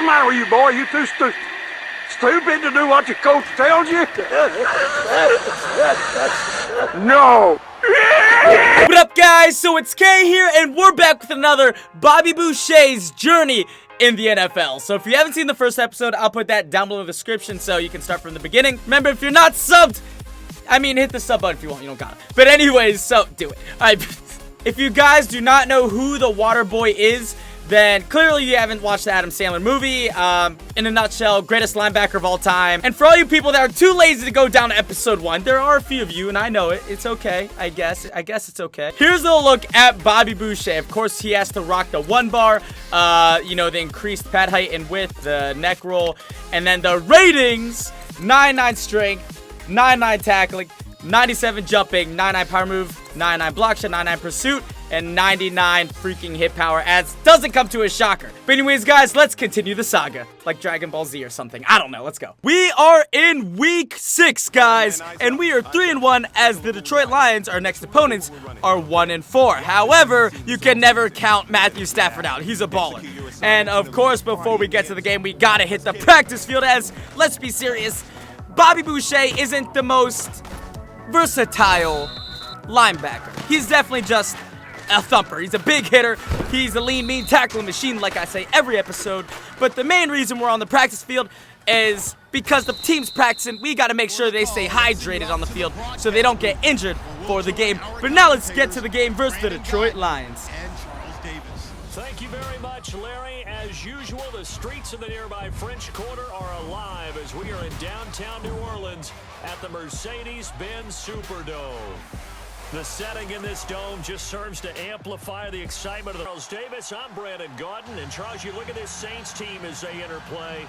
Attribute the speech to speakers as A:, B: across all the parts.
A: the matter with you, boy? You too stupid to do what your coach tells you? No.
B: What up, guys? So it's Kay here, and we're back with another Bobby Boucher's journey in the NFL. So if you haven't seen the first episode, I'll put that down below in the description so you can start from the beginning. Remember, if you're not subbed, I mean, hit the sub button if you want. You don't gotta. But anyways, so do it. Alright, if you guys do not know who the Waterboy is, then clearly you haven't watched the Adam Sandler movie. In a nutshell, greatest linebacker of all time. And for all you people that are too lazy to go down to episode 1, there are a few of you, and I know it. It's okay, I guess it's okay. Here's a look at Bobby Boucher. Of course, he has to rock the 1 bar, you know, the increased pad height and width, the neck roll, and then the ratings: 99 strength, 99 tackling, 97 jumping, 99 power move, 99 block shot, 99 pursuit, and 99 freaking hit power, as doesn't come to a shocker. But anyways, guys, let's continue the saga. Like Dragon Ball Z or something. I don't know. Let's go. We are in week 6, guys, and we are 3-1 as the Detroit Lions, our next opponents, are 1-4. However, you can never count Matthew Stafford out. He's a baller. And of course, before we get to the game, we gotta hit the practice field, as, let's be serious, Bobby Boucher isn't the most versatile linebacker. He's definitely just a thumper. He's a big hitter. He's a lean, mean tackling machine, like I say every episode. But the main reason we're on the practice field is because the team's practicing. We got to make sure they stay hydrated on the field so they don't get injured for the game. But now let's get to the game versus the Detroit Lions.
C: Thank you very much, Larry. As usual, the streets of the nearby French Quarter are alive as we are in downtown New Orleans at the Mercedes-Benz Superdome. The setting in this dome just serves to amplify the excitement of the Charles Davis. I'm Brandon Gordon, and Charles, you look at this Saints team as they enter play.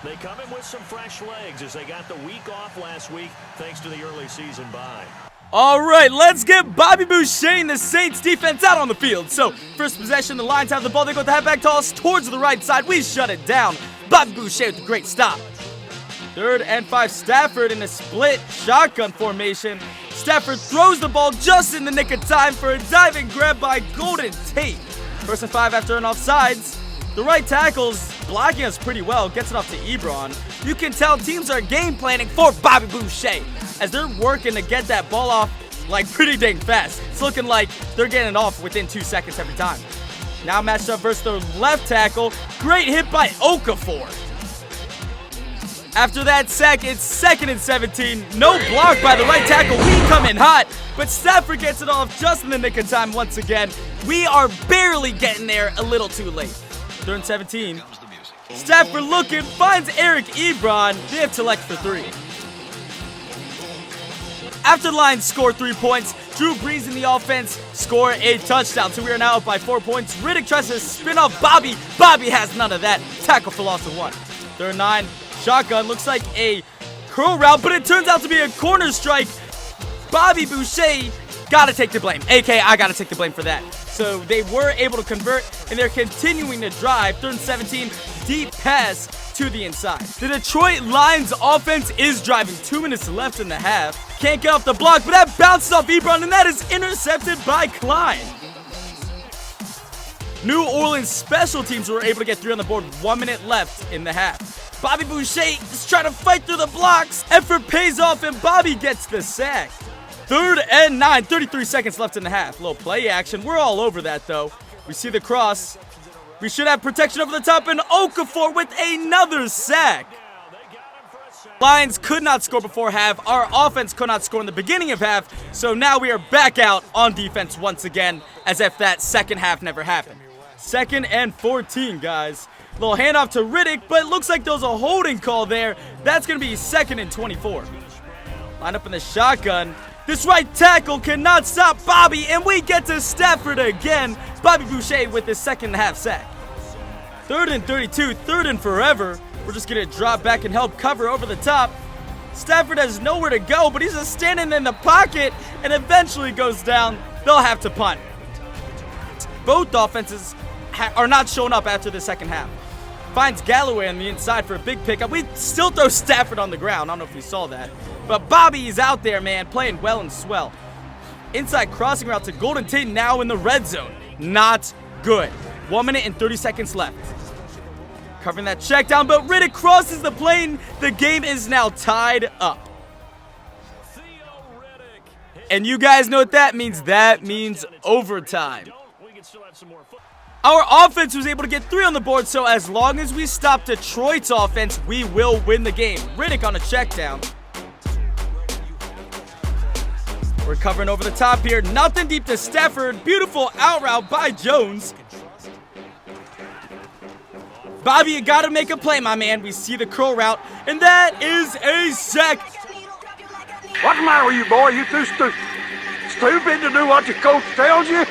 C: They come in with some fresh legs as they got the week off last week thanks to the early season bye.
B: All right, let's get Bobby Boucher and the Saints defense out on the field. So, first possession, the Lions have the ball. They go with the halfback toss towards the right side. We shut it down. Bobby Boucher with a great stop. 3rd and 5, Stafford in a split shotgun formation. Stafford throws the ball just in the nick of time for a diving grab by Golden Tate. 1st and 5 after an offsides. The right tackle's blocking us pretty well, gets it off to Ebron. You can tell teams are game planning for Bobby Boucher as they're working to get that ball off like pretty dang fast. It's looking like they're getting it off within 2 seconds every time. Now matched up versus the left tackle. Great hit by Okafor. After that sack, it's 2nd and 17. No block by the right tackle. We come in hot, but Stafford gets it off just in the nick of time once again. We are barely getting there, a little too late. 3rd and 17. Stafford looking, finds Eric Ebron. They have to elect for 3. After the Lions score 3 points, Drew Brees in the offense score a touchdown. So we are now up by 4 points. Riddick tries to spin off Bobby. Bobby has none of that. Tackle for loss of 1. 3rd and 9. Shotgun, looks like a curl route, but it turns out to be a corner strike. Bobby Boucher gotta take the blame. AK, I gotta take the blame for that. So they were able to convert, and they're continuing to drive. 3rd and 17, deep pass to the inside. The Detroit Lions offense is driving. 2 minutes left in the half. Can't get off the block, but that bounces off Ebron, and that is intercepted by Klein. New Orleans special teams were able to get 3 on the board. 1 minute left in the half. Bobby Boucher is trying to fight through the blocks. Effort pays off, and Bobby gets the sack. 3rd and 9, 33 seconds left in the half. Little play action. We're all over that, though. We see the cross. We should have protection over the top, and Okafor with another sack. Lions could not score before half. Our offense could not score in the beginning of half, so now we are back out on defense once again, as if that second half never happened. 2nd and 14, guys. Little handoff to Riddick, but it looks like there was a holding call there. That's going to be 2nd and 24. Line up in the shotgun. This right tackle cannot stop Bobby, and we get to Stafford again. Bobby Boucher with his 2nd half sack. 3rd and 32, 3rd and forever. We're just going to drop back and help cover over the top. Stafford has nowhere to go, but he's just standing in the pocket and eventually goes down. They'll have to punt. Both offenses are not showing up after the second half. Finds Galloway on the inside for a big pickup. We still throw Stafford on the ground. I don't know if you saw that. But Bobby is out there, man, playing well and swell. Inside crossing route to Golden Tate now in the red zone. Not good. 1 minute and 30 seconds left. Covering that check down, but Riddick crosses the plane. The game is now tied up. And you guys know what that means. That means overtime. Our offense was able to get 3 on the board, so as long as we stop Detroit's offense, we will win the game. Riddick on a check down. We're covering over the top here. Nothing deep to Stafford. Beautiful out route by Jones. Bobby, you gotta make a play, my man. We see the curl route, and that is a sack.
A: What's the matter with you, boy? You too stupid to do what your coach tells you?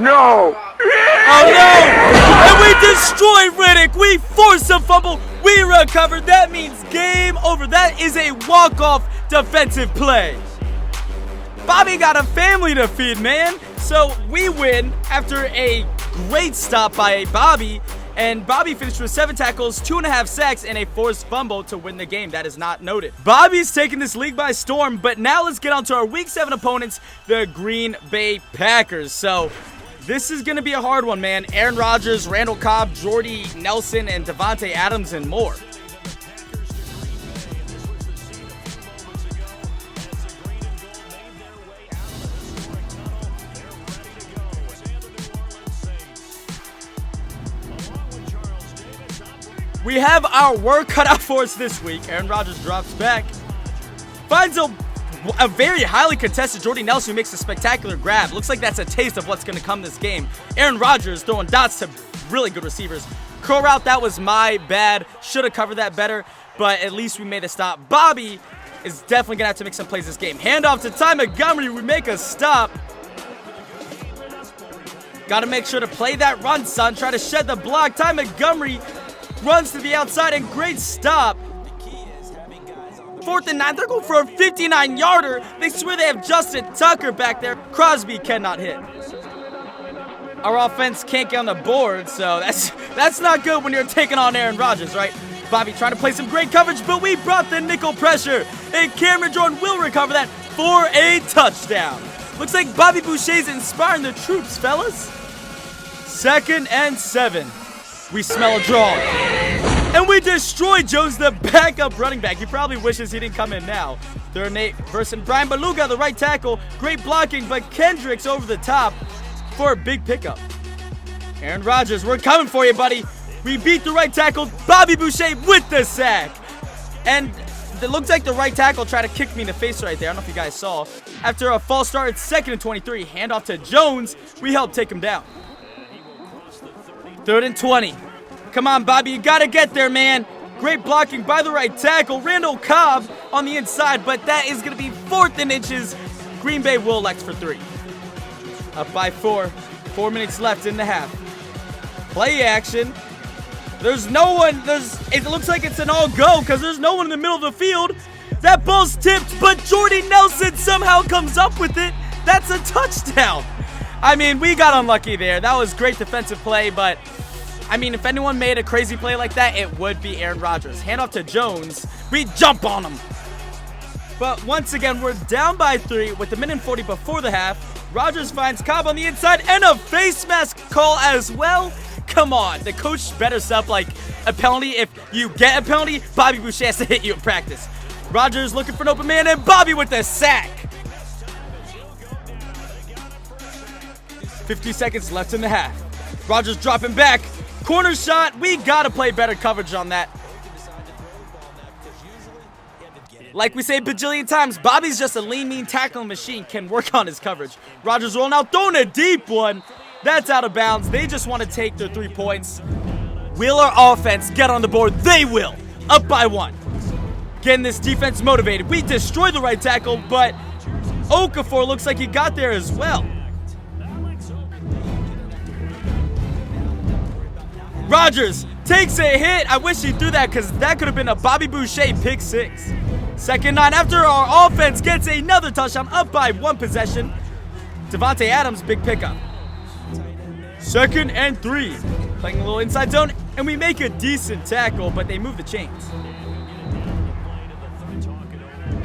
A: No.
B: Oh, no. And we destroy Riddick. We force a fumble. We recover. That means game over. That is a walk-off defensive play. Bobby got a family to feed, man. So we win after a great stop by Bobby. And Bobby finished with 7 tackles, 2.5 sacks, and a forced fumble to win the game. That is not noted. Bobby's taking this league by storm, but now let's get on to our Week 7 opponents, the Green Bay Packers. So this is going to be a hard one, man. Aaron Rodgers, Randall Cobb, Jordy Nelson, and Davante Adams, and more. We have our work cut out for us this week. Aaron Rodgers drops back. Finds a very highly contested Jordy Nelson who makes a spectacular grab. Looks like that's a taste of what's going to come this game. Aaron Rodgers throwing dots to really good receivers. Curl route, that was my bad. Should have covered that better, but at least we made a stop. Bobby is definitely going to have to make some plays this game. Handoff to Ty Montgomery. We make a stop. Got to make sure to play that run, son. Try to shed the block. Ty Montgomery runs to the outside and great stop. 4th and 9. They're going for a 59-yarder. They swear they have Justin Tucker back there. Crosby cannot hit. Our offense can't get on the board, so that's not good when you're taking on Aaron Rodgers, right? Bobby trying to play some great coverage, but we brought the nickel pressure. And Cameron Jordan will recover that for a touchdown. Looks like Bobby Boucher's inspiring the troops, fellas. 2nd and 7. We smell a draw. And we destroy Jones, the backup running back. He probably wishes he didn't come in now. 3rd and 8 versus Brian Beluga, the right tackle. Great blocking, but Kendrick's over the top for a big pickup. Aaron Rodgers, we're coming for you, buddy. We beat the right tackle. Bobby Boucher with the sack. And it looks like the right tackle tried to kick me in the face right there. I don't know if you guys saw. After a false start, it's 2nd and 23. Handoff to Jones. We help take him down. 3rd and 20. Come on, Bobby. You got to get there, man. Great blocking by the right tackle. Randall Cobb on the inside, but that is going to be 4th and inches. Green Bay will elect for 3. Up by 4. 4 minutes left in the half. Play action. There's no one. It looks like it's an all go because there's no one in the middle of the field. That ball's tipped, but Jordy Nelson somehow comes up with it. That's a touchdown. I mean, we got unlucky there. That was great defensive play, but I mean, if anyone made a crazy play like that, it would be Aaron Rodgers. Handoff to Jones. We jump on him. But once again, we're down by 3 with 1:40 before the half. Rodgers finds Cobb on the inside and a face mask call as well. Come on, the coach better set up like a penalty. If you get a penalty, Bobby Boucher has to hit you in practice. Rodgers looking for an open man, and Bobby with the sack. 50 seconds left in the half. Rodgers dropping back. Corner shot. We got to play better coverage on that. Like we say a bajillion times, Bobby's just a lean, mean tackling machine. Can work on his coverage. Rodgers rolling out, throwing a deep one. That's out of bounds. They just want to take their 3 points. Will our offense get on the board? They will. Up by 1. Getting this defense motivated. We destroy the right tackle, but Okafor looks like he got there as well. Rodgers takes a hit. I wish he threw that because that could have been a Bobby Boucher pick 6. 2nd and 9 after our offense gets another touchdown, up by 1 possession. Davante Adams, big pickup. 2nd and 3. Playing a little inside zone, and we make a decent tackle, but they move the chains.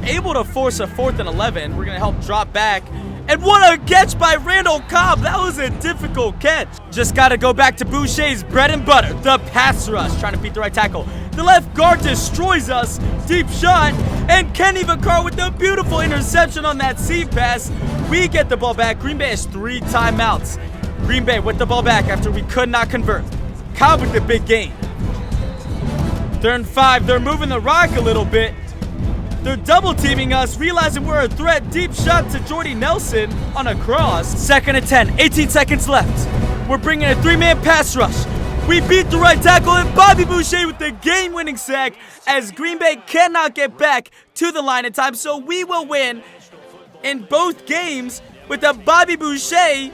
B: Able to force a 4th and 11. We're going to help drop back And what a catch by Randall Cobb. That was a difficult catch. Just got to go back to Boucher's bread and butter. The pass rush. Trying to beat the right tackle. The left guard destroys us. Deep shot. And Kenny Vaccaro with the beautiful interception on that seam pass. We get the ball back. Green Bay has 3 timeouts. Green Bay with the ball back after we could not convert. Cobb with the big gain. 3rd and 5. They're moving the rock a little bit. They're double teaming us, realizing we're a threat. Deep shot to Jordy Nelson on a cross. 2nd and 10, 18 seconds left. We're bringing a 3-man pass rush. We beat the right tackle, and Bobby Boucher with the game-winning sack as Green Bay cannot get back to the line in time. So we will win in both games with a Bobby Boucher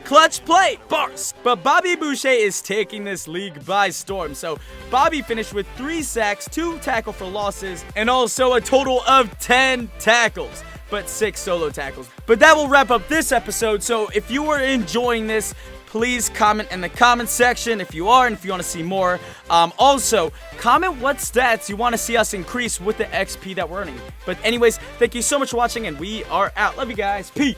B: clutch play. Bars. But Bobby Boucher is taking this league by storm. So Bobby finished with 3 sacks, 2 tackle for losses, and also a total of 10 tackles, but 6 solo tackles. But that will wrap up this episode. So if you are enjoying this, please comment in the comment section if you are and if you want to see more. Also, comment what stats you want to see us increase with the XP that we're earning. But anyways, thank you so much for watching, and we are out. Love you guys. Peace.